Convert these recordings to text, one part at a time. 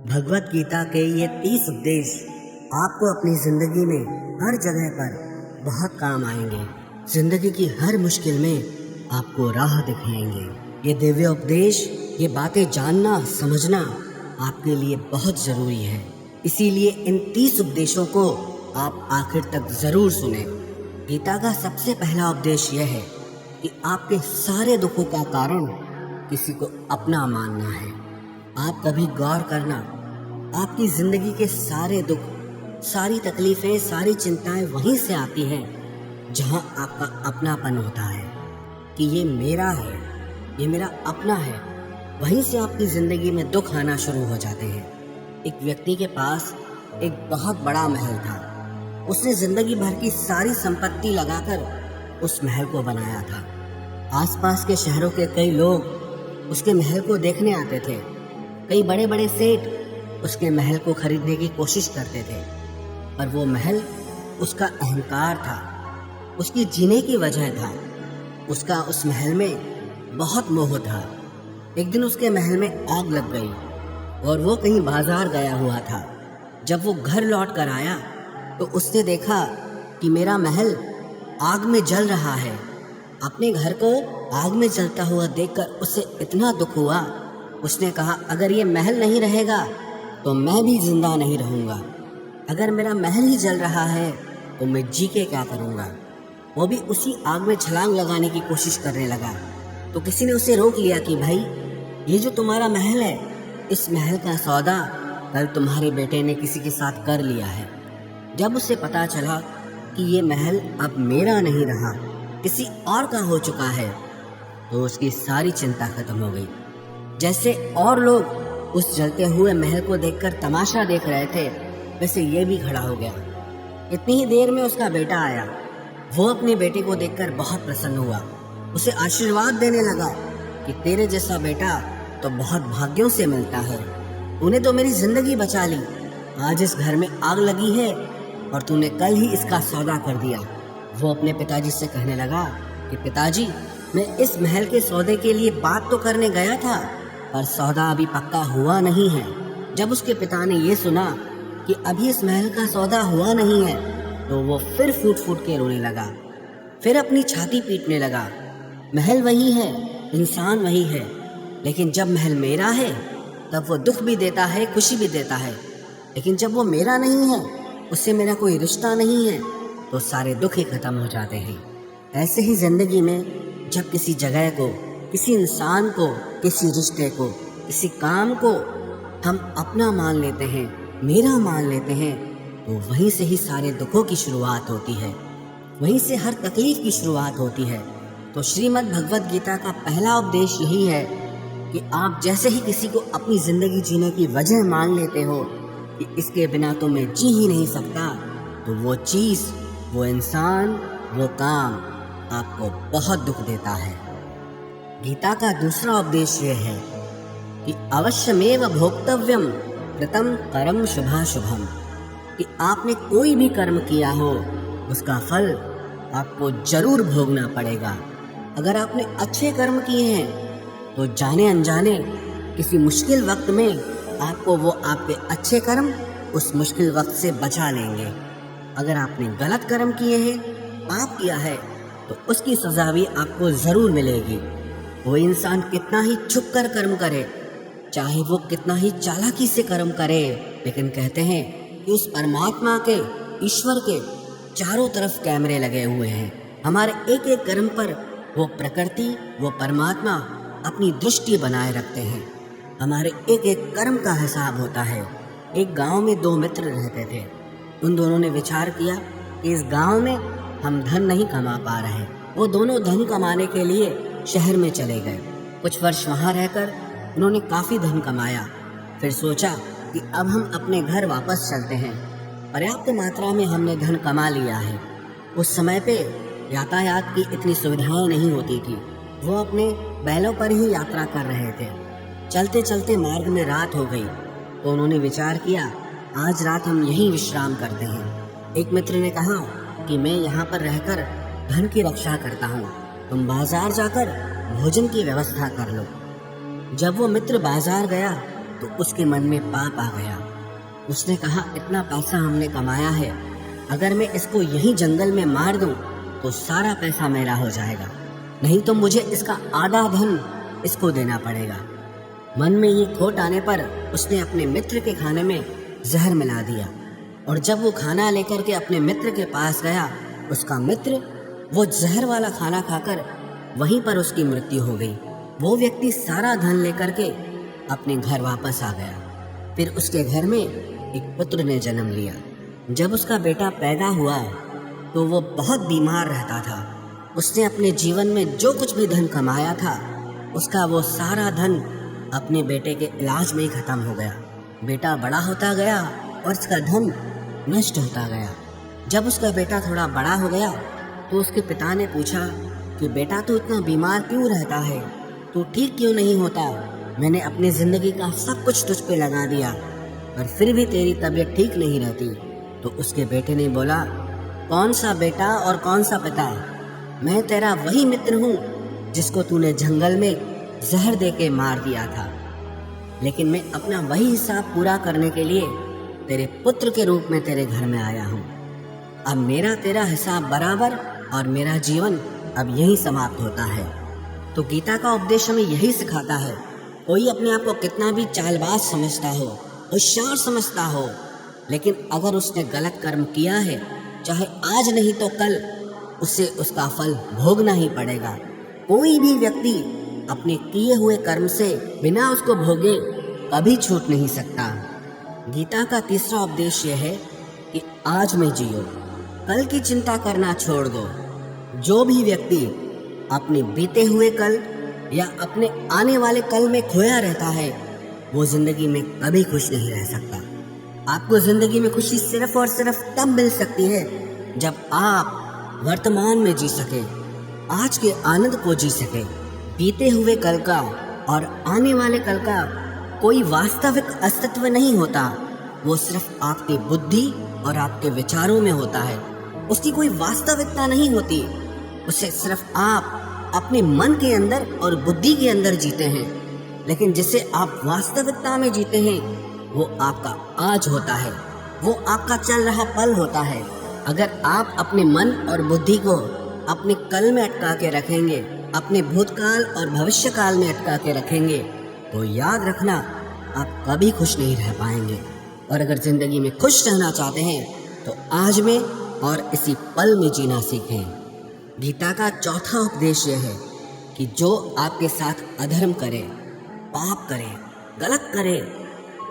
भगवत गीता के ये 30 उपदेश आपको अपनी जिंदगी में हर जगह पर बहुत काम आएंगे। जिंदगी की हर मुश्किल में आपको राह दिखाएंगे। ये दिव्य उपदेश, ये बातें जानना समझना आपके लिए बहुत जरूरी है। इसीलिए इन 30 उपदेशों को आप आखिर तक जरूर सुने। गीता का सबसे पहला उपदेश यह है कि आपके सारे दुखों का कारण किसी को अपना मानना है। आप कभी गौर करना, आपकी जिंदगी के सारे दुख, सारी तकलीफें, सारी चिंताएं वहीं से आती हैं जहां आपका अपनापन होता है कि ये मेरा है, ये मेरा अपना है। वहीं से आपकी जिंदगी में दुख आना शुरू हो जाते हैं। एक व्यक्ति के पास एक बहुत बड़ा महल था। उसने जिंदगी भर की सारी संपत्ति लगाकर उस महल को बनाया था। आसपास के शहरों के कई लोग उसके महल को देखने आते थे। कई बड़े बड़े सेठ उसके महल को खरीदने की कोशिश करते थे, पर वो महल उसका अहंकार था, उसकी जीने की वजह था। उसका उस महल में बहुत मोह था। एक दिन उसके महल में आग लग गई और वो कहीं बाजार गया हुआ था। जब वो घर लौट कर आया तो उसने देखा कि मेरा महल आग में जल रहा है। अपने घर को आग में जलता हुआ देखकर उसे इतना दुख हुआ। उसने कहा, अगर ये महल नहीं रहेगा तो मैं भी जिंदा नहीं रहूँगा। अगर मेरा महल ही जल रहा है तो मैं जी के क्या करूँगा। वो भी उसी आग में छलांग लगाने की कोशिश करने लगा तो किसी ने उसे रोक लिया कि भाई, ये जो तुम्हारा महल है, इस महल का सौदा कल तुम्हारे बेटे ने किसी के साथ कर लिया है। जब उसे पता चला कि ये महल अब मेरा नहीं रहा, किसी और का हो चुका है, तो उसकी सारी चिंता खत्म हो गई। जैसे और लोग उस जलते हुए महल को देखकर तमाशा देख रहे थे, वैसे ये भी खड़ा हो गया। इतनी ही देर में उसका बेटा आया। वो अपने बेटे को देखकर बहुत प्रसन्न हुआ। उसे आशीर्वाद देने लगा कि तेरे जैसा बेटा तो बहुत भाग्यों से मिलता है। तूने तो मेरी जिंदगी बचा ली। आज इस घर में आग लगी है और तूने कल ही इसका सौदा कर दिया। वो अपने पिताजी से कहने लगा कि पिताजी, मैं इस महल के सौदे के लिए बात तो करने गया था, पर सौदा अभी पक्का हुआ नहीं है। जब उसके पिता ने ये सुना कि अभी इस महल का सौदा हुआ नहीं है तो वो फिर फूट फूट के रोने लगा, फिर अपनी छाती पीटने लगा। महल वही है, इंसान वही है, लेकिन जब महल मेरा है तब वो दुख भी देता है, खुशी भी देता है। लेकिन जब वो मेरा नहीं है, उससे मेरा कोई रिश्ता नहीं है, तो सारे दुख ही खत्म हो जाते हैं। ऐसे ही जिंदगी में जब किसी जगह को, किसी इंसान को, किसी रिश्ते को, किसी काम को हम अपना मान लेते हैं, मेरा मान लेते हैं, तो वहीं से ही सारे दुखों की शुरुआत होती है, वहीं से हर तकलीफ की शुरुआत होती है। तो श्रीमद् भगवत गीता का पहला उपदेश यही है कि आप जैसे ही किसी को अपनी जिंदगी जीने की वजह मान लेते हो कि इसके बिना तो मैं जी ही नहीं सकता, तो वो चीज़, वो इंसान, वो काम आपको बहुत दुख देता है। गीता का दूसरा उपदेश ये है कि अवश्यमेव भोक्तव्यम कृतं कर्म शुभाशुभम, कि आपने कोई भी कर्म किया हो उसका फल आपको जरूर भोगना पड़ेगा। अगर आपने अच्छे कर्म किए हैं तो जाने अनजाने किसी मुश्किल वक्त में आपको वो आपके अच्छे कर्म उस मुश्किल वक्त से बचा लेंगे। अगर आपने गलत कर्म किए हैं, पाप किया है, तो उसकी सजा भी आपको ज़रूर मिलेगी। वो इंसान कितना ही छुप कर कर्म करे, चाहे वो कितना ही चालाकी से कर्म करे, लेकिन कहते हैं कि उस परमात्मा के, ईश्वर के चारों तरफ कैमरे लगे हुए हैं। हमारे एक एक कर्म पर वो प्रकृति, वो परमात्मा अपनी दृष्टि बनाए रखते हैं। हमारे एक एक कर्म का हिसाब होता है। एक गांव में दो मित्र रहते थे। उन दोनों ने विचार किया कि इस गांव में हम धन नहीं कमा पा रहे। वो दोनों धन कमाने के लिए शहर में चले गए। कुछ वर्ष वहाँ रहकर उन्होंने काफ़ी धन कमाया। फिर सोचा कि अब हम अपने घर वापस चलते हैं, पर्याप्त मात्रा में हमने धन कमा लिया है। उस समय पे यातायात की इतनी सुविधाएं नहीं होती थी। वो अपने बैलों पर ही यात्रा कर रहे थे। चलते चलते मार्ग में रात हो गई तो उन्होंने विचार किया, आज रात हम यहीं विश्राम करते हैं। एक मित्र ने कहा कि मैं यहाँ पर रहकर धन की रक्षा करता हूँ, तुम बाजार जाकर भोजन की व्यवस्था कर लो। जब वो मित्र बाजार गया तो उसके मन में पाप आ गया। उसने कहा, इतना पैसा हमने कमाया है, अगर मैं इसको यहीं जंगल में मार दूं तो सारा पैसा मेरा हो जाएगा, नहीं तो मुझे इसका आधा धन इसको देना पड़ेगा। मन में ये खोट आने पर उसने अपने मित्र के खाने में जहर मिला दिया, और जब वो खाना लेकर के अपने मित्र के पास गया, उसका मित्र वो जहर वाला खाना खाकर वहीं पर उसकी मृत्यु हो गई। वो व्यक्ति सारा धन लेकर के अपने घर वापस आ गया। फिर उसके घर में एक पुत्र ने जन्म लिया। जब उसका बेटा पैदा हुआ तो वो बहुत बीमार रहता था। उसने अपने जीवन में जो कुछ भी धन कमाया था, उसका वो सारा धन अपने बेटे के इलाज में ही खत्म हो गया। बेटा बड़ा होता गया और उसका धन नष्ट होता गया। जब उसका बेटा थोड़ा बड़ा हो गया तो उसके पिता ने पूछा कि बेटा, तू इतना बीमार क्यों रहता है, तू ठीक क्यों नहीं होता? मैंने अपनी जिंदगी का सब कुछ तुझ पे लगा दिया, पर फिर भी तेरी तबीयत ठीक नहीं रहती। तो उसके बेटे ने बोला, कौन सा बेटा और कौन सा पिता? मैं तेरा वही मित्र हूँ जिसको तूने जंगल में जहर दे के मार दिया था, लेकिन मैं अपना वही हिसाब पूरा करने के लिए तेरे पुत्र के रूप में तेरे घर में आया हूँ। अब मेरा तेरा हिसाब बराबर और मेरा जीवन अब यही समाप्त होता है। तो गीता का उपदेश हमें यही सिखाता है, कोई अपने आप को कितना भी चालबाज समझता हो, होशियार समझता हो, लेकिन अगर उसने गलत कर्म किया है, चाहे आज नहीं तो कल उसे उसका फल भोगना ही पड़ेगा। कोई भी व्यक्ति अपने किए हुए कर्म से बिना उसको भोगे कभी छूट नहीं सकता। गीता का तीसरा उपदेश यह है कि आज में जियो, कल की चिंता करना छोड़ दो। जो भी व्यक्ति अपने बीते हुए कल या अपने आने वाले कल में खोया रहता है, वो जिंदगी में कभी खुश नहीं रह सकता। आपको जिंदगी में खुशी सिर्फ और सिर्फ तब मिल सकती है जब आप वर्तमान में जी सके, आज के आनंद को जी सके। बीते हुए कल का और आने वाले कल का कोई वास्तविक अस्तित्व नहीं होता, वो सिर्फ आपकी बुद्धि और आपके विचारों में होता है। उसकी कोई वास्तविकता नहीं होती, उसे सिर्फ आप अपने मन के अंदर और बुद्धि के अंदर जीते हैं। लेकिन जिसे आप वास्तविकता में जीते हैं, वो आपका आज होता है, वो आपका चल रहा पल होता है। अगर आप अपने मन और बुद्धि को अपने कल में अटका के रखेंगे, अपने भूतकाल और भविष्य काल में अटका के रखेंगे, तो याद रखना आप कभी खुश नहीं रह पाएंगे। और अगर जिंदगी में खुश रहना चाहते हैं तो आज में और इसी पल में जीना सीखें। गीता का चौथा उपदेश यह है कि जो आपके साथ अधर्म करे, पाप करे, गलत करे,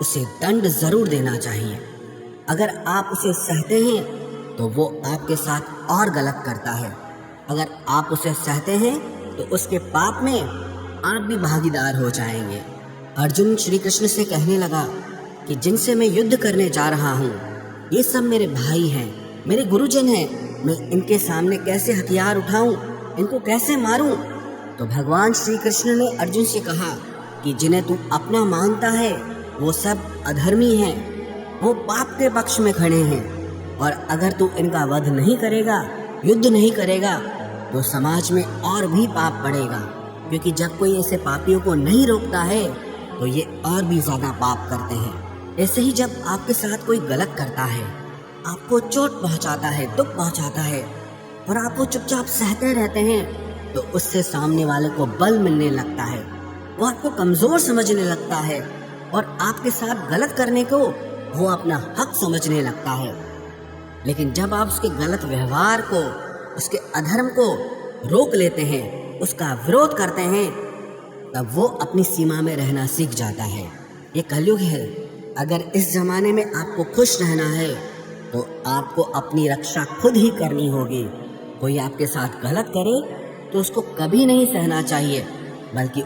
उसे दंड जरूर देना चाहिए। अगर आप उसे सहते हैं तो वो आपके साथ और गलत करता है। अगर आप उसे सहते हैं तो उसके पाप में आप भी भागीदार हो जाएंगे। अर्जुन श्री कृष्ण से कहने लगा कि जिनसे मैं युद्ध करने जा रहा हूँ, ये सब मेरे भाई हैं, मेरे गुरुजन हैं, मैं इनके सामने कैसे हथियार उठाऊं, इनको कैसे मारूं? तो भगवान श्री कृष्ण ने अर्जुन से कहा कि जिन्हें तू अपना मानता है वो सब अधर्मी हैं, वो पाप के पक्ष में खड़े हैं, और अगर तू इनका वध नहीं करेगा, युद्ध नहीं करेगा, तो समाज में और भी पाप पड़ेगा। क्योंकि जब कोई ऐसे पापियों को नहीं रोकता है तो ये और भी ज्यादा पाप करते हैं। ऐसे ही जब आपके साथ कोई गलत करता है, आपको चोट पहुंचाता है, दुख पहुंचाता है, और आप वो चुपचाप सहते रहते हैं, तो उससे सामने वाले को बल मिलने लगता है, वो आपको कमजोर समझने लगता है, और आपके साथ गलत करने को वो अपना हक समझने लगता है। लेकिन जब आप उसके गलत व्यवहार को, उसके अधर्म को रोक लेते हैं, उसका विरोध करते हैं, तब वो अपनी सीमा में रहना सीख जाता है। ये कलयुग है। अगर इस जमाने में आपको खुश रहना है तो आपको अपनी रक्षा खुद ही करनी होगी। कोई आपके साथ गलत करे तो उसको कभी नहीं सहना चाहिए, बल्कि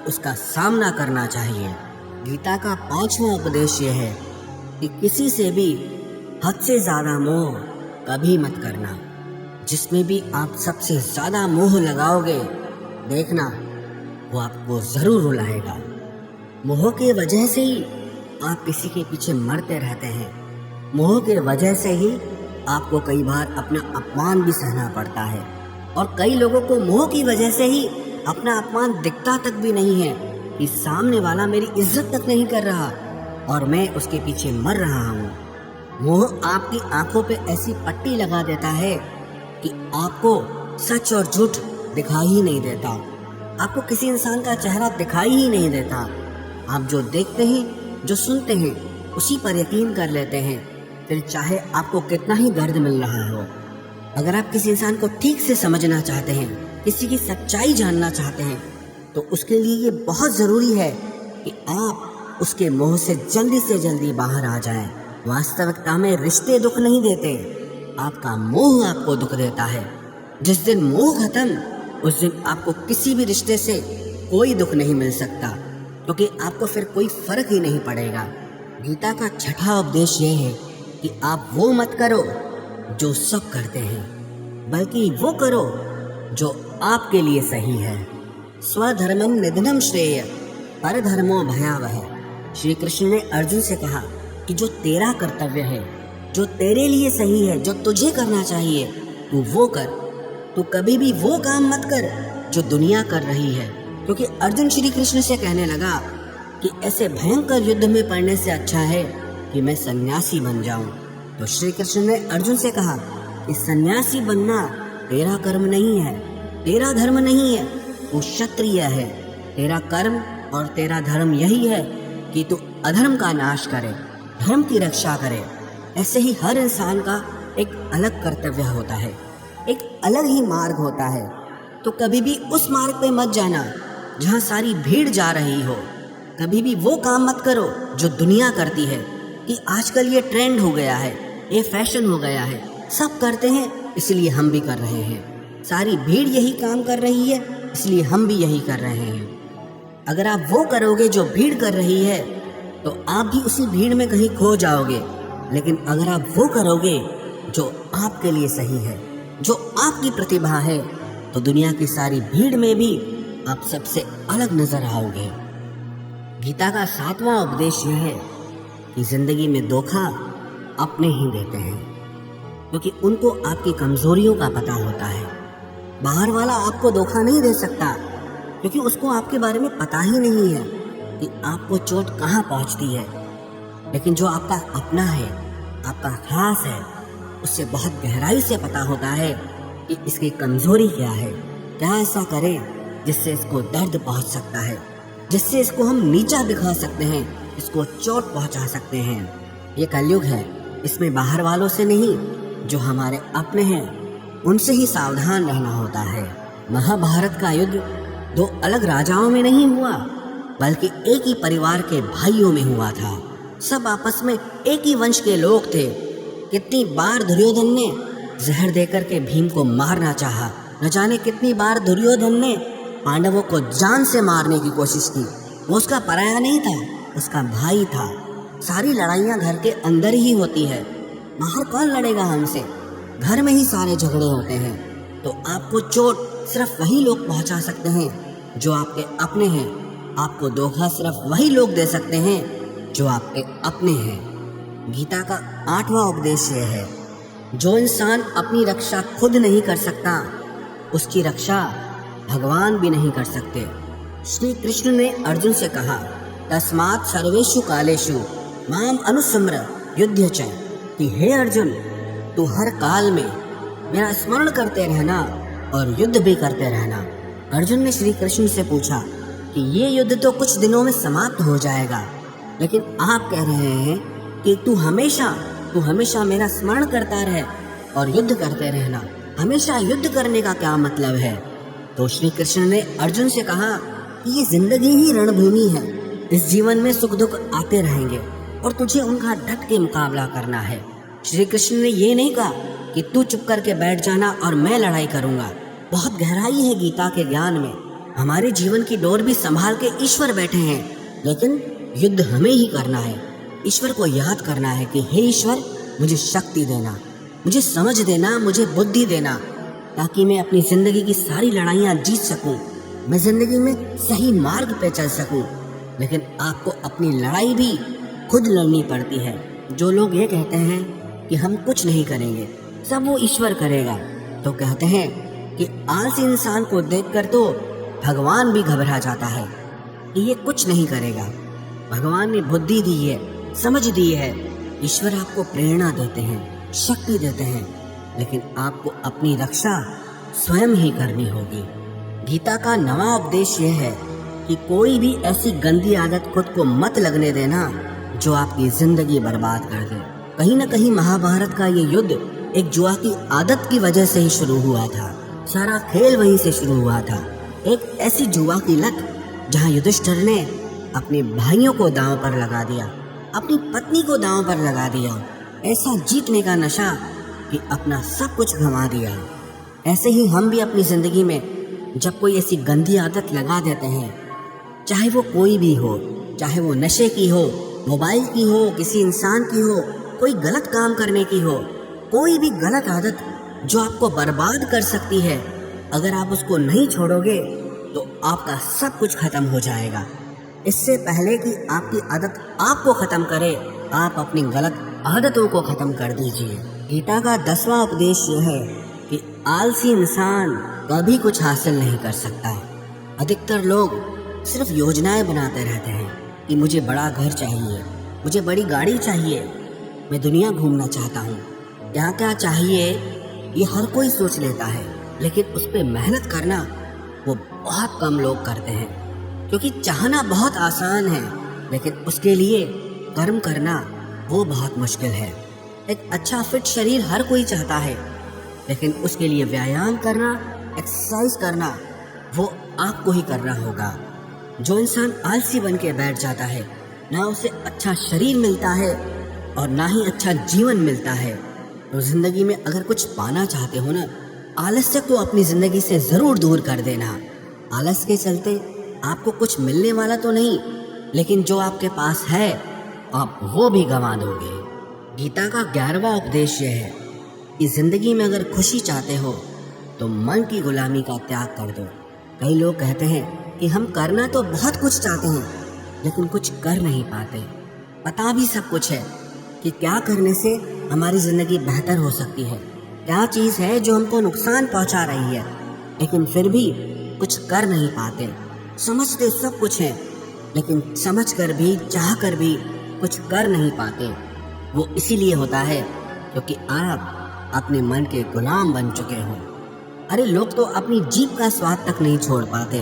उसका सामना करना चाहिए। गीता का 5वां उपदेश यह है कि किसी से भी हद से ज्यादा मोह कभी मत करना। जिसमें भी आप सबसे ज्यादा मोह लगाओगे, देखना वो आपको जरूर रुलाएगा। मोह की वजह से ही आप किसी के पीछे मरते रहते हैं। मोह की वजह से ही आपको कई बार अपना अपमान भी सहना पड़ता है, और कई लोगों को मोह की वजह से ही अपना अपमान दिखता तक भी नहीं है, कि सामने वाला मेरी इज्जत तक नहीं कर रहा और मैं उसके पीछे मर रहा हूँ। मोह आपकी आंखों पे ऐसी पट्टी लगा देता है कि आपको सच और झूठ दिखाई ही नहीं देता। आपको किसी इंसान का चेहरा दिखाई ही नहीं देता। आप जो देखते हैं, जो सुनते हैं, उसी पर यकीन कर लेते हैं, फिर चाहे आपको कितना ही दर्द मिल रहा हो। अगर आप किसी इंसान को ठीक से समझना चाहते हैं, किसी की सच्चाई जानना चाहते हैं, तो उसके लिए ये बहुत ज़रूरी है कि आप उसके मोह से जल्दी बाहर आ जाएं। वास्तविकता में रिश्ते दुख नहीं देते, आपका मोह आपको दुख देता है। जिस दिन मोह खत्म, उस दिन आपको किसी भी रिश्ते से कोई दुख नहीं मिल सकता, क्योंकि आपको फिर कोई फर्क ही नहीं पड़ेगा। गीता का छठा उपदेश ये है कि आप वो मत करो जो सब करते हैं, बल्कि वो करो जो आपके लिए सही है। स्वधर्मम निधनम श्रेय परधर्मो भयावह। श्री कृष्ण ने अर्जुन से कहा कि जो तेरा कर्तव्य है, जो तेरे लिए सही है, जो तुझे करना चाहिए, तू वो कर। तू कभी भी वो काम मत कर जो दुनिया कर रही है, क्योंकि अर्जुन श्री कृष्ण से कहने लगा कि ऐसे भयंकर युद्ध में पड़ने से अच्छा है कि मैं सन्यासी बन जाऊं। तो श्री कृष्ण ने अर्जुन से कहा कि सन्यासी बनना तेरा कर्म नहीं है, तेरा धर्म नहीं है, तू क्षत्रिय है। तेरा कर्म और तेरा धर्म यही है कि तू अधर्म का नाश करे, धर्म की रक्षा करे। ऐसे ही हर इंसान का एक अलग कर्तव्य होता है, एक अलग ही मार्ग होता है। तो कभी भी उस मार्ग पे मत जाना जहाँ सारी भीड़ जा रही हो। कभी भी वो काम मत करो जो दुनिया करती है, कि आजकल ये ट्रेंड हो गया है, ये फैशन हो गया है, सब करते हैं इसलिए हम भी कर रहे हैं। सारी भीड़ यही काम कर रही है इसलिए हम भी यही कर रहे हैं। अगर आप वो करोगे जो भीड़ कर रही है, तो आप भी उसी भीड़ में कहीं खो जाओगे। लेकिन अगर आप वो करोगे जो आपके लिए सही है, जो आपकी प्रतिभा है, तो दुनिया की सारी भीड़ में भी आप सबसे अलग नजर आओगे। गीता का सातवां उपदेश यह है कि जिंदगी में धोखा अपने ही देते हैं, क्योंकि उनको आपकी कमजोरियों का पता होता है। बाहर वाला आपको धोखा नहीं दे सकता, क्योंकि उसको आपके बारे में पता ही नहीं है कि आपको चोट कहाँ पहुँचती है। लेकिन जो आपका अपना है, आपका खास है, उससे बहुत गहराई से पता होता है कि इसकी कमजोरी क्या है, क्या ऐसा करे जिससे इसको दर्द पहुंच सकता है, जिससे इसको हम नीचा दिखा सकते हैं, इसको चोट पहुंचा सकते हैं। ये कलयुग है, इसमें बाहर वालों से नहीं, जो हमारे अपने हैं उनसे ही सावधान रहना होता है। महाभारत का युद्ध दो अलग राजाओं में नहीं हुआ, बल्कि एक ही परिवार के भाइयों में हुआ था। सब आपस में एक ही वंश के लोग थे। कितनी बार दुर्योधन ने जहर देकर के भीम को मारना चाहा, न जाने कितनी बार दुर्योधन ने पांडवों को जान से मारने की कोशिश की। वो उसका पराया नहीं था, उसका भाई था। सारी लड़ाइयाँ घर के अंदर ही होती है, बाहर कौन लड़ेगा हमसे? घर में ही सारे झगड़े होते हैं। तो आपको चोट सिर्फ वही लोग पहुंचा सकते हैं जो आपके अपने हैं। आपको धोखा सिर्फ वही लोग दे सकते हैं जो आपके अपने हैं। गीता का आठवां उपदेश यह है, जो इंसान अपनी रक्षा खुद नहीं कर सकता, उसकी रक्षा भगवान भी नहीं कर सकते। श्री कृष्ण ने अर्जुन से कहा, तस्मात् सर्वेषु कालेषु माम अनुस्मर युध्य च, कि हे अर्जुन, तू हर काल में मेरा स्मरण करते रहना और युद्ध भी करते रहना। अर्जुन ने श्री कृष्ण से पूछा कि ये युद्ध तो कुछ दिनों में समाप्त हो जाएगा, लेकिन आप कह रहे हैं कि तू हमेशा मेरा स्मरण करता रहे और युद्ध करते रहना। हमेशा युद्ध करने का क्या मतलब है? तो श्री कृष्ण ने अर्जुन से कहा कि ये जिंदगी ही रणभूमि है। इस जीवन में सुख दुख आते रहेंगे और तुझे उनका डट के मुकाबला करना है। श्री कृष्ण ने ये नहीं कहा कि तू चुप करके बैठ जाना और मैं लड़ाई करूंगा। बहुत गहराई है गीता के ज्ञान में। हमारे जीवन की डोर भी संभाल के ईश्वर बैठे हैं, लेकिन युद्ध हमें ही करना है। ईश्वर को याद करना है कि हे ईश्वर, मुझे शक्ति देना, मुझे समझ देना, मुझे बुद्धि देना, ताकि मैं अपनी जिंदगी की सारी लड़ाइयाँ जीत सकूं, मैं जिंदगी में सही मार्ग पे चल सकूं। लेकिन आपको अपनी लड़ाई भी खुद लड़नी पड़ती है। जो लोग ये कहते हैं कि हम कुछ नहीं करेंगे, सब वो ईश्वर करेगा, तो कहते हैं कि आलसी इंसान को देखकर तो भगवान भी घबरा जाता है। कि ये कुछ नहीं करेगा। भगवान ने बुद्धि दी है, समझ दी है। ईश्वर आपको प्रेरणा देते हैं, शक्ति देते हैं, लेकिन आपको अपनी रक्षा स्वयं ही करनी होगी। गीता का नवा उपदेश यह है कि कोई भी ऐसी गंदी आदत खुद को मत लगने देना जो आपकी जिंदगी बर्बाद कर दे। कहीं न कहीं महाभारत का ये युद्ध एक जुआ की आदत की वजह से ही शुरू हुआ था। सारा खेल वहीं से शुरू हुआ था। एक ऐसी जुआ की लत जहां युधिष्ठिर ने अपने भाइयों को दांव पर लगा दिया, अपनी पत्नी को दांव पर लगा दिया। ऐसा जीतने का नशा कि अपना सब कुछ गंवा दिया। ऐसे ही हम भी अपनी जिंदगी में जब कोई ऐसी गंदी आदत लगा देते हैं, चाहे वो कोई भी हो, चाहे वो नशे की हो, मोबाइल की हो, किसी इंसान की हो, कोई गलत काम करने की हो, कोई भी गलत आदत जो आपको बर्बाद कर सकती है, अगर आप उसको नहीं छोड़ोगे तो आपका सब कुछ खत्म हो जाएगा। इससे पहले कि आपकी आदत आपको खत्म करे, आप अपनी गलत आदतों को खत्म कर दीजिए। गीता का 10वां उपदेश यह है कि आलसी इंसान कभी कुछ हासिल नहीं कर सकता। अधिकतर लोग सिर्फ योजनाएं बनाते रहते हैं कि मुझे बड़ा घर चाहिए, मुझे बड़ी गाड़ी चाहिए, मैं दुनिया घूमना चाहता हूँ। क्या क्या चाहिए ये हर कोई सोच लेता है, लेकिन उस पर मेहनत करना वो बहुत कम लोग करते हैं। क्योंकि चाहना बहुत आसान है, लेकिन उसके लिए कर्म करना वो बहुत मुश्किल है। एक अच्छा फिट शरीर हर कोई चाहता है, लेकिन उसके लिए व्यायाम करना, एक्सरसाइज करना वो आपको ही करना होगा। जो इंसान आलसी बन के बैठ जाता है, ना उसे अच्छा शरीर मिलता है और ना ही अच्छा जीवन मिलता है। तो जिंदगी में अगर कुछ पाना चाहते हो ना, आलस्य को अपनी जिंदगी से जरूर दूर कर देना। आलस के चलते आपको कुछ मिलने वाला तो नहीं, लेकिन जो आपके पास है आप वो भी गंवा दोगे। गीता का 11वां उपदेश यह है कि जिंदगी में अगर खुशी चाहते हो तो मन की गुलामी का त्याग कर दो। कई लोग कहते हैं कि हम करना तो बहुत कुछ चाहते हैं, लेकिन कुछ कर नहीं पाते। पता भी सब कुछ है कि क्या करने से हमारी जिंदगी बेहतर हो सकती है, क्या चीज़ है जो हमको नुकसान पहुंचा रही है, लेकिन फिर भी कुछ कर नहीं पाते। समझते सब कुछ है, लेकिन समझ कर भी, चाह कर भी कुछ कर नहीं पाते। वो इसीलिए होता है क्योंकि आप अपने मन के गुलाम बन चुके हो। अरे लोग तो अपनी जीभ का स्वाद तक नहीं छोड़ पाते,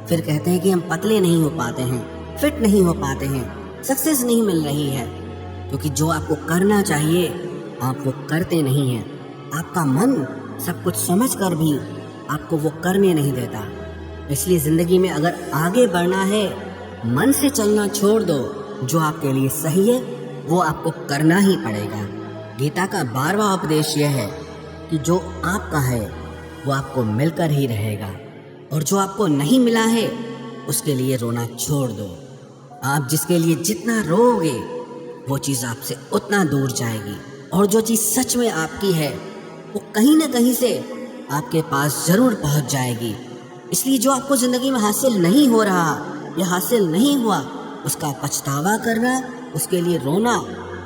फिर कहते हैं कि हम पतले नहीं हो पाते हैं, फिट नहीं हो पाते हैं, सक्सेस नहीं मिल रही है। क्योंकि जो आपको करना चाहिए आप वो करते नहीं हैं। आपका मन सब कुछ समझ कर भी आपको वो करने नहीं देता। इसलिए ज़िंदगी में अगर आगे बढ़ना है, मन से चलना छोड़ दो। जो आपके लिए सही है वो आपको करना ही पड़ेगा। गीता का 12वां उपदेश यह है कि जो आपका है वो आपको मिलकर ही रहेगा, और जो आपको नहीं मिला है उसके लिए रोना छोड़ दो। आप जिसके लिए जितना रोओगे वो चीज़ आपसे उतना दूर जाएगी, और जो चीज़ सच में आपकी है वो कहीं ना कहीं से आपके पास ज़रूर पहुंच जाएगी। इसलिए जो आपको ज़िंदगी में हासिल नहीं हो रहा या हासिल नहीं हुआ, उसका पछतावा करना, उसके लिए रोना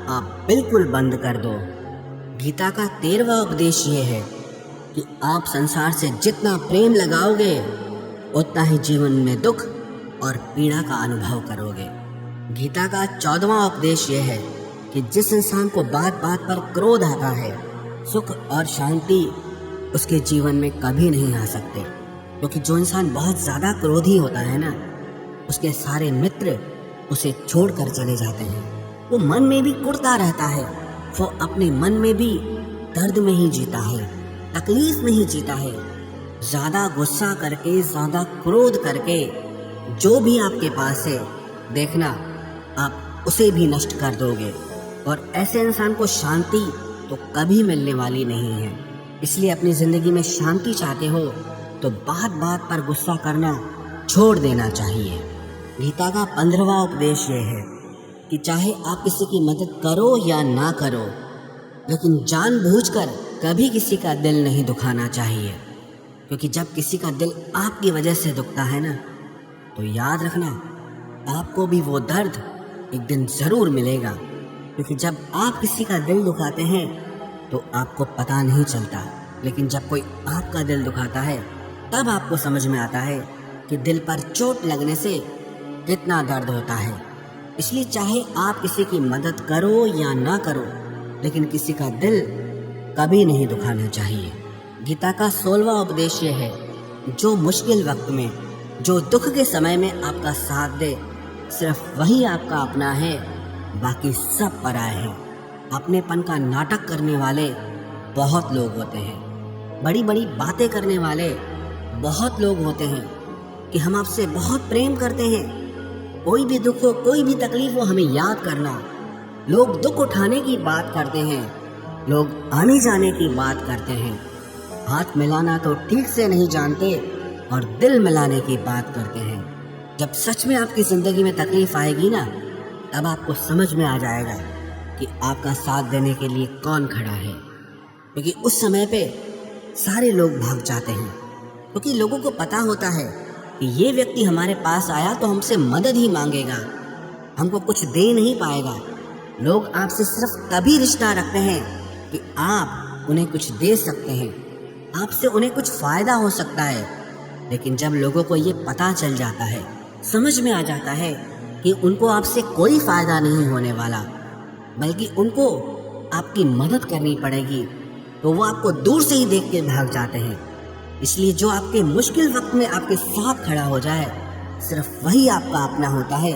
आप बिल्कुल बंद कर दो। गीता का 13वां उपदेश ये है कि आप संसार से जितना प्रेम लगाओगे उतना ही जीवन में दुख और पीड़ा का अनुभव करोगे। गीता का 14वां उपदेश यह है कि जिस इंसान को बात बात पर क्रोध आता है, सुख और शांति उसके जीवन में कभी नहीं आ सकते। क्योंकि जो इंसान बहुत ज़्यादा क्रोधी होता है ना, उसके सारे मित्र उसे छोड़कर चले जाते हैं। वो मन में भी कुढ़ता रहता है, वो अपने मन में भी दर्द में ही जीता है, तकलीफ में ही जीता है। ज़्यादा गुस्सा करके, ज़्यादा क्रोध करके जो भी आपके पास है, देखना आप उसे भी नष्ट कर दोगे। और ऐसे इंसान को शांति तो कभी मिलने वाली नहीं है। इसलिए अपनी ज़िंदगी में शांति चाहते हो तो बात बात पर गुस्सा करना छोड़ देना चाहिए। गीता का 15वां उपदेश ये है कि चाहे आप किसी की मदद करो या ना करो, लेकिन जानबूझकर कभी किसी का दिल नहीं दुखाना चाहिए। क्योंकि जब किसी का दिल आपकी वजह से दुखता है ना, तो याद रखना आपको भी वो दर्द एक दिन ज़रूर मिलेगा। क्योंकि जब आप किसी का दिल दुखाते हैं तो आपको पता नहीं चलता, लेकिन जब कोई आपका दिल दुखाता है तब आपको समझ में आता है कि दिल पर चोट लगने से कितना दर्द होता है। इसलिए चाहे आप किसी की मदद करो या ना करो, लेकिन किसी का दिल कभी नहीं दुखाना चाहिए। गीता का 16वां उपदेश ये है, जो मुश्किल वक्त में, जो दुख के समय में आपका साथ दे, सिर्फ वही आपका अपना है, बाकी सब पराए हैं। अपनेपन का नाटक करने वाले बहुत लोग होते हैं, बड़ी बड़ी बातें करने वाले बहुत लोग होते हैं कि हम आपसे बहुत प्रेम करते हैं। कोई भी दुख हो, कोई भी तकलीफ हो, हमें याद करना। लोग दुख उठाने की बात करते हैं, लोग आने जाने की बात करते हैं, हाथ मिलाना तो ठीक से नहीं जानते और दिल मिलाने की बात करते हैं। जब सच में आपकी ज़िंदगी में तकलीफ आएगी ना, तब आपको समझ में आ जाएगा कि आपका साथ देने के लिए कौन खड़ा है। क्योंकि उस समय पे सारे लोग भाग जाते हैं, क्योंकि लोगों को पता होता है कि ये व्यक्ति हमारे पास आया तो हमसे मदद ही मांगेगा, हमको कुछ दे नहीं पाएगा। लोग आपसे सिर्फ तभी रिश्ता रखते हैं कि आप उन्हें कुछ दे सकते हैं, आपसे उन्हें कुछ फ़ायदा हो सकता है। लेकिन जब लोगों को ये पता चल जाता है, समझ में आ जाता है कि उनको आपसे कोई फ़ायदा नहीं होने वाला, बल्कि उनको आपकी मदद करनी पड़ेगी, तो वो आपको दूर से ही देख के भाग जाते हैं। इसलिए जो आपके मुश्किल वक्त में आपके साथ खड़ा हो जाए, सिर्फ वही आपका अपना होता है,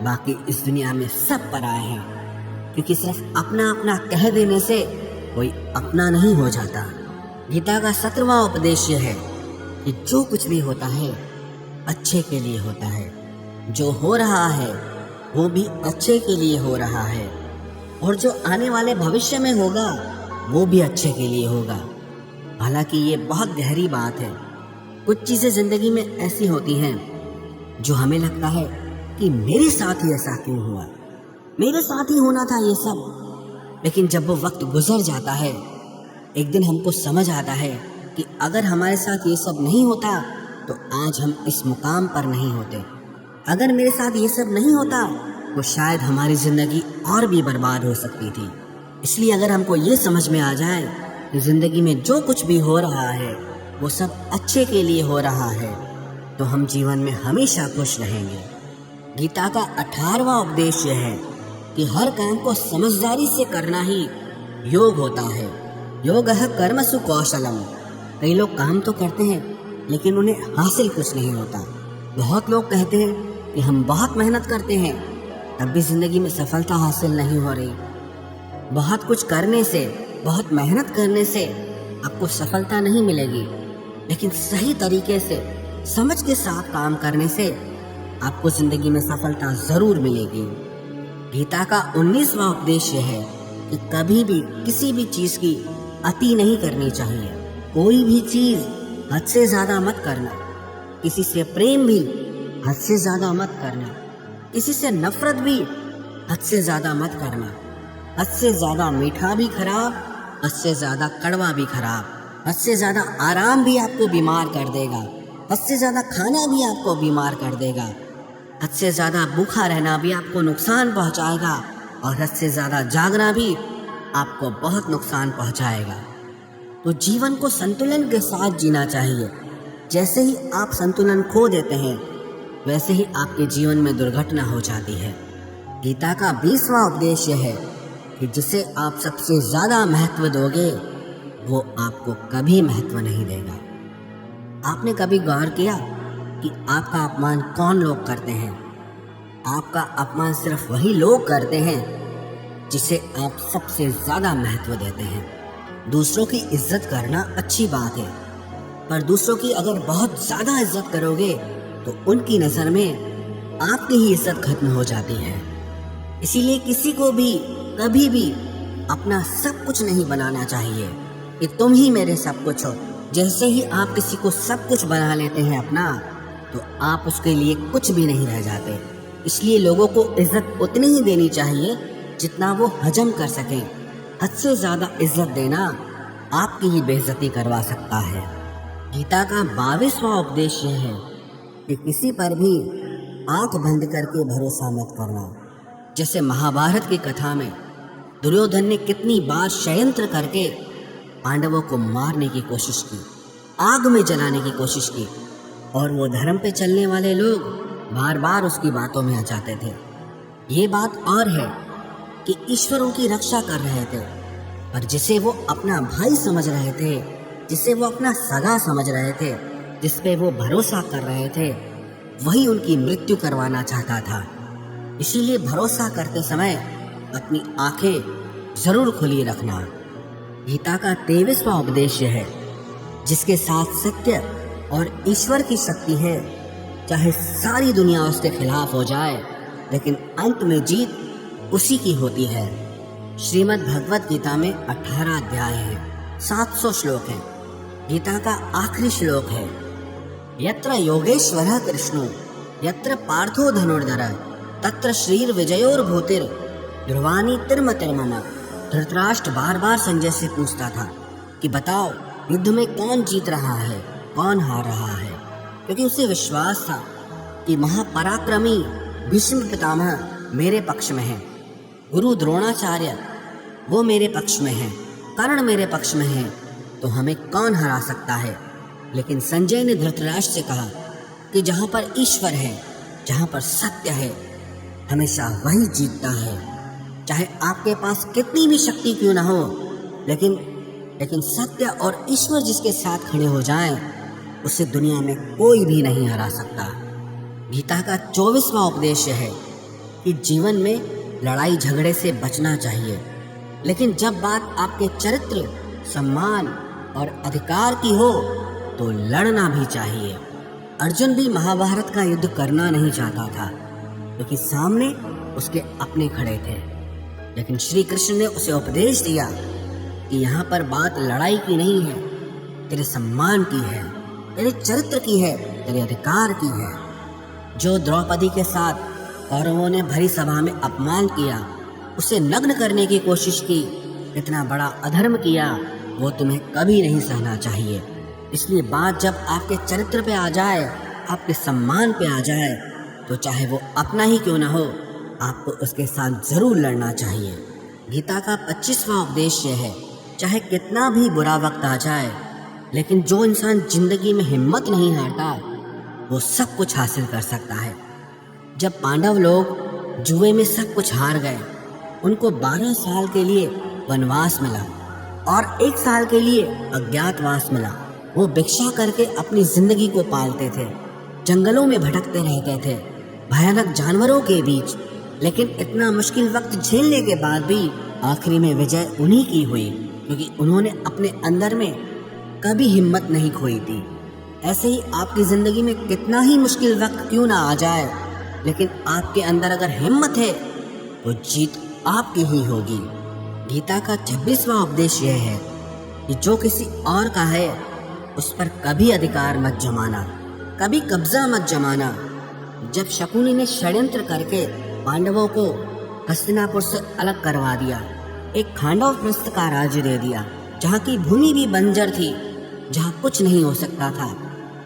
बाकी इस दुनिया में सब पराए हैं। क्योंकि सिर्फ अपना अपना कह देने से कोई अपना नहीं हो जाता। गीता का 17वां उपदेश यह है कि जो कुछ भी होता है अच्छे के लिए होता है, जो हो रहा है वो भी अच्छे के लिए हो रहा है, और जो आने वाले भविष्य में होगा वो भी अच्छे के लिए होगा। हालांकि ये बहुत गहरी बात है। कुछ चीज़ें ज़िंदगी में ऐसी होती हैं जो हमें लगता है कि मेरे साथ ही ऐसा क्यों हुआ, मेरे साथ ही होना था ये सब। लेकिन जब वो वक्त गुजर जाता है, एक दिन हमको समझ आता है कि अगर हमारे साथ ये सब नहीं होता तो आज हम इस मुकाम पर नहीं होते। अगर मेरे साथ ये सब नहीं होता तो शायद हमारी ज़िंदगी और भी बर्बाद हो सकती थी। इसलिए अगर हमको ये समझ में आ जाए कि ज़िंदगी में जो कुछ भी हो रहा है वो सब अच्छे के लिए हो रहा है, तो हम जीवन में हमेशा खुश रहेंगे। गीता का 18वां उपदेश यह है कि हर काम को समझदारी से करना ही योग होता है। योगः कर्मसु कौशलम। कई लोग काम तो करते हैं लेकिन उन्हें हासिल कुछ नहीं होता। बहुत लोग कहते हैं कि हम बहुत मेहनत करते हैं, तब भी ज़िंदगी में सफलता हासिल नहीं हो रही। बहुत कुछ करने से, बहुत मेहनत करने से आपको सफलता नहीं मिलेगी, लेकिन सही तरीके से, समझ के साथ काम करने से आपको ज़िंदगी में सफलता ज़रूर मिलेगी। गीता का 19वां उपदेश यह है कि कभी भी किसी भी चीज़ की अति नहीं करनी चाहिए। कोई भी चीज़ हद से ज़्यादा मत करना। किसी से प्रेम भी हद से ज़्यादा मत करना। किसी से नफरत भी हद से ज़्यादा मत करना। हद से ज़्यादा मीठा भी खराब, हद से ज़्यादा कड़वा भी खराब। हद से ज़्यादा आराम भी आपको बीमार कर देगा, हद से ज़्यादा खाना भी आपको बीमार कर देगा। हद से ज़्यादा भूखा रहना भी आपको नुकसान पहुंचाएगा, और हद से ज़्यादा जागना भी आपको बहुत नुकसान पहुंचाएगा। तो जीवन को संतुलन के साथ जीना चाहिए। जैसे ही आप संतुलन खो देते हैं, वैसे ही आपके जीवन में दुर्घटना हो जाती है। गीता का 20वां उपदेश यह है कि जिसे आप सबसे ज़्यादा महत्व दोगे, वो आपको कभी महत्व नहीं देगा। आपने कभी गौर किया कि आपका अपमान कौन लोग करते हैं? आपका अपमान सिर्फ वही लोग करते हैं जिसे आप सबसे ज़्यादा महत्व देते हैं। दूसरों की इज्जत करना अच्छी बात है, पर दूसरों की अगर बहुत ज़्यादा इज्जत करोगे तो उनकी नज़र में आपकी ही इज्जत खत्म हो जाती है। इसीलिए किसी को भी कभी भी अपना सब कुछ नहीं बनाना चाहिए कि तुम ही मेरे सब कुछ हो। जैसे ही आप किसी को सब कुछ बना लेते हैं अपना, तो आप उसके लिए कुछ भी नहीं रह जाते। इसलिए लोगों को इज्जत उतनी ही देनी चाहिए जितना वो हजम कर सकें। हद से ज़्यादा इज्जत देना आपकी ही बेइज्जती करवा सकता है। गीता का 22वां उपदेश यह है कि किसी पर भी आंख बंद करके भरोसा मत करना। जैसे महाभारत की कथा में दुर्योधन ने कितनी बार षड्यंत्र करके पांडवों को मारने की कोशिश की, आग में जलाने की कोशिश की, और वो धर्म पे चलने वाले लोग बार बार उसकी बातों में आ जाते थे। ये बात और है कि ईश्वर उनकी रक्षा कर रहे थे, पर जिसे वो अपना भाई समझ रहे थे, जिसे वो अपना सगा समझ रहे थे, जिस पे वो भरोसा कर रहे थे, वही उनकी मृत्यु करवाना चाहता था। इसीलिए भरोसा करते समय अपनी आंखें जरूर खुली रखना। गीता का 23वां उपदेश है, जिसके साथ सत्य और ईश्वर की शक्ति है, चाहे सारी दुनिया उसके खिलाफ हो जाए, लेकिन अंत में जीत उसी की होती है। श्रीमद् भगवत गीता में 18 अध्याय हैं, 700 श्लोक हैं। गीता का आखिरी श्लोक है, यत्र योगेश्वरः कृष्णो यत्र पार्थो धनुर्धरः तत्र श्रीर विजयोर्भूतिर् ध्रुवानी तिर्म तिर्मम। धृतराष्ट्र बार बार संजय से पूछता था कि बताओ युद्ध में कौन जीत रहा है, कौन हार रहा है, क्योंकि उसे विश्वास था कि महापराक्रमी भीष्म पितामह मेरे पक्ष में है, गुरु द्रोणाचार्य वो मेरे पक्ष में है, कर्ण मेरे पक्ष में है, तो हमें कौन हरा सकता है। लेकिन संजय ने धृतराष्ट्र से कहा कि जहाँ पर ईश्वर है, जहाँ पर सत्य है, हमेशा वही जीतता है। चाहे आपके पास कितनी भी शक्ति क्यों ना हो, लेकिन सत्य और ईश्वर जिसके साथ खड़े हो जाएं, उसे दुनिया में कोई भी नहीं हरा सकता। गीता का 24वां उपदेश है कि जीवन में लड़ाई झगड़े से बचना चाहिए, लेकिन जब बात आपके चरित्र, सम्मान और अधिकार की हो तो लड़ना भी चाहिए। अर्जुन भी महाभारत का युद्ध करना नहीं चाहता था, क्योंकि सामने उसके अपने खड़े थे, लेकिन श्री कृष्ण ने उसे उपदेश दिया कि यहाँ पर बात लड़ाई की नहीं है, तेरे सम्मान की है, तेरे चरित्र की है, तेरे अधिकार की है। जो द्रौपदी के साथ कौरवों ने भरी सभा में अपमान किया, उसे नग्न करने की कोशिश की, इतना बड़ा अधर्म किया, वो तुम्हें कभी नहीं सहना चाहिए। इसलिए बात जब आपके चरित्र पे आ जाए, आपके सम्मान पे आ जाए, तो चाहे वो अपना ही क्यों ना हो, आपको उसके साथ जरूर लड़ना चाहिए। गीता का 25वां उपदेश है, चाहे कितना भी बुरा वक्त आ जाए, लेकिन जो इंसान जिंदगी में हिम्मत नहीं हारता, वो सब कुछ हासिल कर सकता है। जब पांडव लोग जुए में सब कुछ हार गए, उनको 12 साल के लिए वनवास मिला और 1 साल के लिए अज्ञातवास मिला। वो भिक्षा करके अपनी जिंदगी को पालते थे, जंगलों में भटकते रहते थे, भयानक जानवरों के बीच, लेकिन इतना मुश्किल वक्त झेलने के बाद भी आखिरी में विजय उन्हीं की हुई, क्योंकि उन्होंने अपने अंदर में कभी हिम्मत नहीं खोई थी। ऐसे ही आपकी जिंदगी में कितना ही मुश्किल वक्त क्यों ना आ जाए, लेकिन आपके अंदर अगर हिम्मत है तो जीत आपकी ही होगी। गीता का 26वां उपदेश यह है कि जो किसी और का है उस पर कभी अधिकार मत जमाना, कभी कब्जा मत जमाना। जब शकुनी ने षड्यंत्र करके पांडवों को हस्तिनापुर से अलग करवा दिया, एक खांडव प्रस्थ का राज्य दे दिया, जहाँ की भूमि भी बंजर थी, जहाँ कुछ नहीं हो सकता था,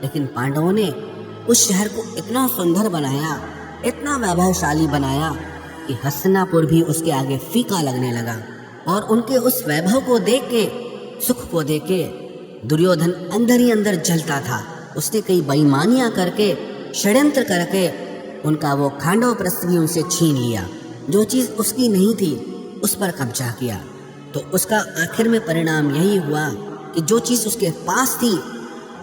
लेकिन पांडवों ने उस शहर को इतना सुंदर बनाया, इतना वैभवशाली बनाया कि हस्तिनापुर भी उसके आगे फीका लगने लगा। और उनके उस वैभव को देख के, सुख को देख के दुर्योधन अंदर ही अंदर जलता था। उसने कई बेईमानियां करके, षड्यंत्र करके उनका वो खांडव प्रस्थ भी उनसे छीन लिया। जो चीज़ उसकी नहीं थी उस पर कब्जा किया। तो उसका आखिर में परिणाम यही हुआ कि जो चीज़ उसके पास थी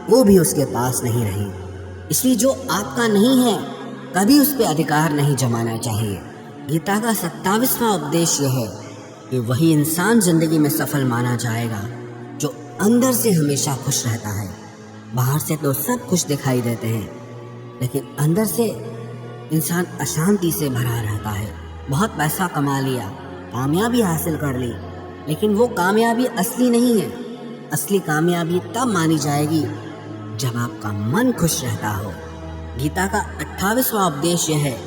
वो भी उसके पास नहीं रही। इसलिए जो आपका नहीं है कभी उस पर अधिकार नहीं जमाना चाहिए। गीता का 27वां उपदेश यह है कि वही इंसान जिंदगी में सफल माना जाएगा जो अंदर से हमेशा खुश रहता है। बाहर से तो सब कुछ दिखाई देते हैं, लेकिन अंदर से इंसान अशांति से भरा रहता है। बहुत पैसा कमा लिया, कामयाबी हासिल कर ली, लेकिन वो कामयाबी असली नहीं है। असली कामयाबी तब मानी जाएगी जब आपका मन खुश रहता हो। गीता का 28वां उपदेश यह है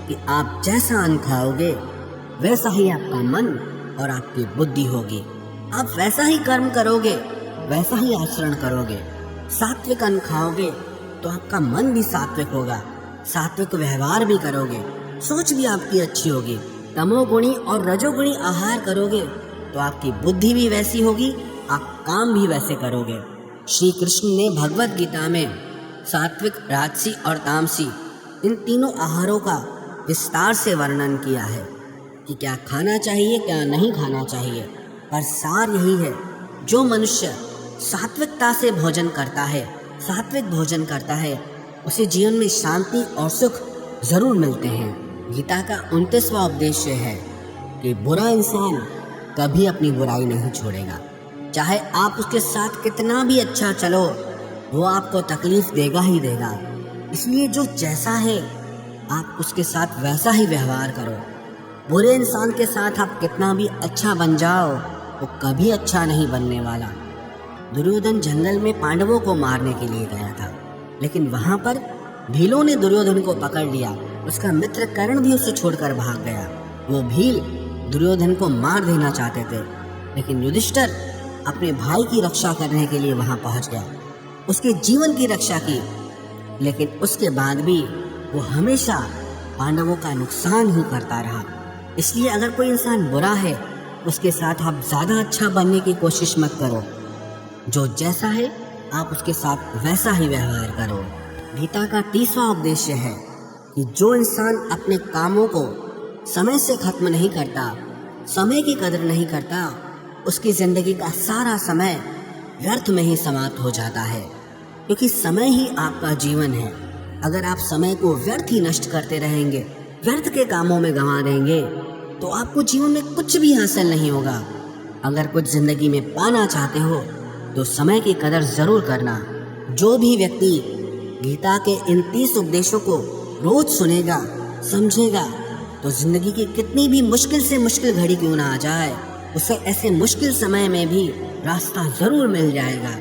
कि आप जैसा अन्न खाओगे वैसा ही आपका मन और आपकी बुद्धि होगी। आप वैसा ही कर्म करोगे, वैसा ही आचरण करोगे। सात्विक अन्न खाओगे तो आपका मन भी सात्विक होगा, सात्विक व्यवहार भी करोगे, सोच भी आपकी अच्छी होगी। तमोगुणी और रजोगुणी आहार करोगे तो आपकी बुद्धि भी वैसी होगी, आप काम भी वैसे करोगे। श्री कृष्ण ने भगवत गीता में सात्विक, राजसी और तामसी इन तीनों आहारों का विस्तार से वर्णन किया है कि क्या खाना चाहिए, क्या नहीं खाना चाहिए। पर सार यही है, जो मनुष्य सात्विकता से भोजन करता है, सात्विक भोजन करता है, उसे जीवन में शांति और सुख जरूर मिलते हैं। गीता का 29वां उपदेश है कि बुरा इंसान कभी अपनी बुराई नहीं छोड़ेगा। चाहे आप उसके साथ कितना भी अच्छा चलो, वो आपको तकलीफ देगा ही देगा। इसलिए जो जैसा है आप उसके साथ वैसा ही व्यवहार करो। बुरे इंसान के साथ आप कितना भी अच्छा बन जाओ, वो कभी अच्छा नहीं बनने वाला। दुर्योधन जंगल में पांडवों को मारने के लिए गया था, लेकिन वहां पर भीलों ने दुर्योधन को पकड़ लिया। उसका मित्र कर्ण भी उसे छोड़कर भाग गया। वो भील दुर्योधन को मार देना चाहते थे, लेकिन युधिष्ठिर अपने भाई की रक्षा करने के लिए वहां पहुंच गया, उसके जीवन की रक्षा की। लेकिन उसके बाद भी वो हमेशा पांडवों का नुकसान ही करता रहा। इसलिए अगर कोई इंसान बुरा है, उसके साथ आप ज़्यादा अच्छा बनने की कोशिश मत करो। जो जैसा है आप उसके साथ वैसा ही व्यवहार करो। गीता का 30वां उपदेश है कि जो इंसान अपने कामों को समय से खत्म नहीं करता, समय की कदर नहीं करता, उसकी जिंदगी का सारा समय व्यर्थ में ही समाप्त हो जाता है। क्योंकि समय ही आपका जीवन है। अगर आप समय को व्यर्थ ही नष्ट करते रहेंगे, व्यर्थ के कामों में गंवा देंगे, तो आपको जीवन में कुछ भी हासिल नहीं होगा। अगर कुछ जिंदगी में पाना चाहते हो तो समय की कदर जरूर करना। जो भी व्यक्ति गीता के इन 30 उपदेशों को रोज सुनेगा, समझेगा, तो जिंदगी की कितनी भी मुश्किल से मुश्किल घड़ी क्यों ना आ जाए, उसे ऐसे मुश्किल समय में भी रास्ता जरूर मिल जाएगा।